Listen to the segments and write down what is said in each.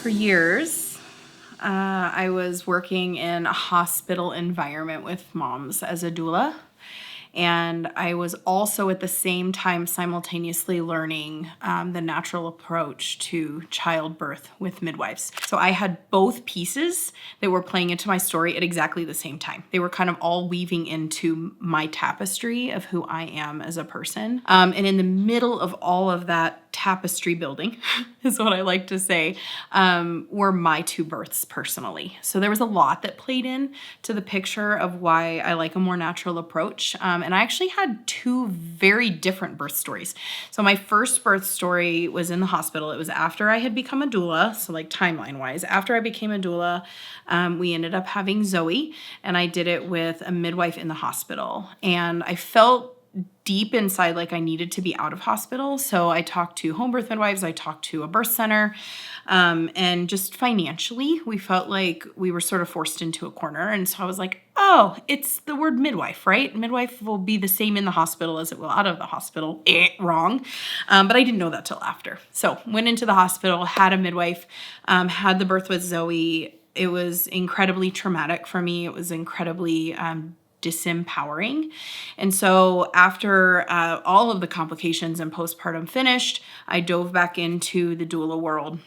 For years, I was working in a hospital environment with moms as a doula. And I was also at the same time simultaneously learning the natural approach to childbirth with midwives. So I had both pieces that were playing into my story at exactly the same time. They were kind of all weaving into my tapestry of who I am as a person. And in the middle of all of that tapestry building, is what I like to say, were my two births personally. So there was a lot that played in to the picture of why I like a more natural approach. And I actually had two very different birth stories. So my first birth story was in the hospital. It was after I had become a doula. So like timeline wise, after I became a doula, we ended up having Zoe, and I did it with a midwife in the hospital. And I felt deep inside like I needed to be out of hospital. So I talked to homebirth midwives, I talked to a birth center, and just financially, we felt like we were sort of forced into a corner. And so I was like, oh, it's the word midwife, right? Midwife will be the same in the hospital as it will out of the hospital. Wrong. But I didn't know that till after. So went into the hospital, had a midwife, had the birth with Zoe. It was incredibly traumatic for me. It was incredibly disempowering. And so after all of the complications and postpartum finished, I dove back into the doula world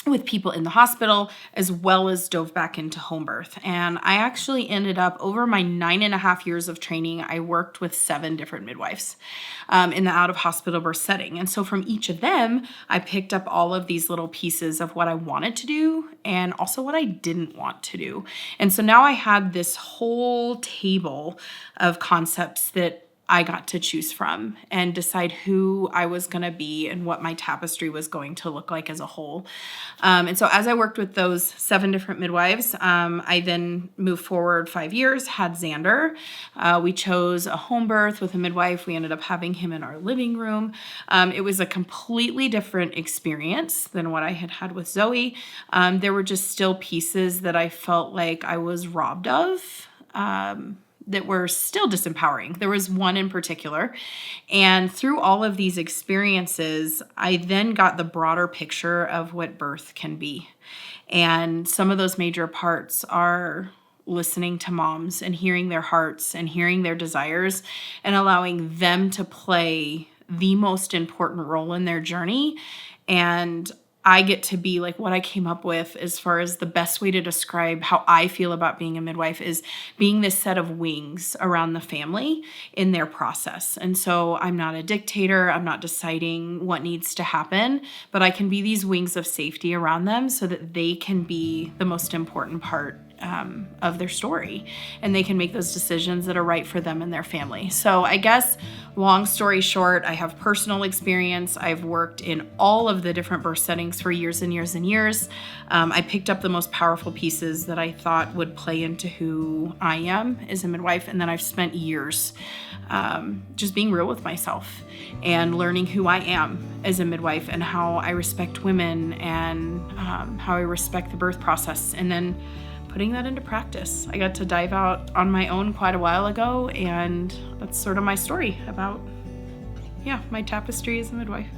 with people in the hospital, as well as dove back into home birth. And I actually ended up, over my 9.5 years of training, I worked with 7 different midwives in the out-of-hospital birth setting. And so from each of them, I picked up all of these little pieces of what I wanted to do and also what I didn't want to do. And so now I had this whole table of concepts that I got to choose from and decide who I was going to be and what my tapestry was going to look like as a whole. And so as I worked with those 7 different midwives, I then moved forward 5 years, had Xander. We chose a home birth with a midwife. We ended up having him in our living room. It was a completely different experience than what I had had with Zoe. There were just still pieces that I felt like I was robbed of. That were still disempowering. There was one in particular. And through all of these experiences, I then got the broader picture of what birth can be. And some of those major parts are listening to moms and hearing their hearts and hearing their desires and allowing them to play the most important role in their journey. And I get to be like what I came up with as far as the best way to describe how I feel about being a midwife is being this set of wings around the family in their process. And so I'm not a dictator. I'm not deciding what needs to happen, but I can be these wings of safety around them so that they can be the most important part of their story, and they can make those decisions that are right for them and their family. So I guess long story short, I have personal experience. I've worked in all of the different birth settings for years and years and years. I picked up the most powerful pieces that I thought would play into who I am as a midwife. And then I've spent years just being real with myself and learning who I am as a midwife and how I respect women and how I respect the birth process. And then putting that into practice. I got to dive out on my own quite a while ago, and that's sort of my story about, my tapestry as a midwife.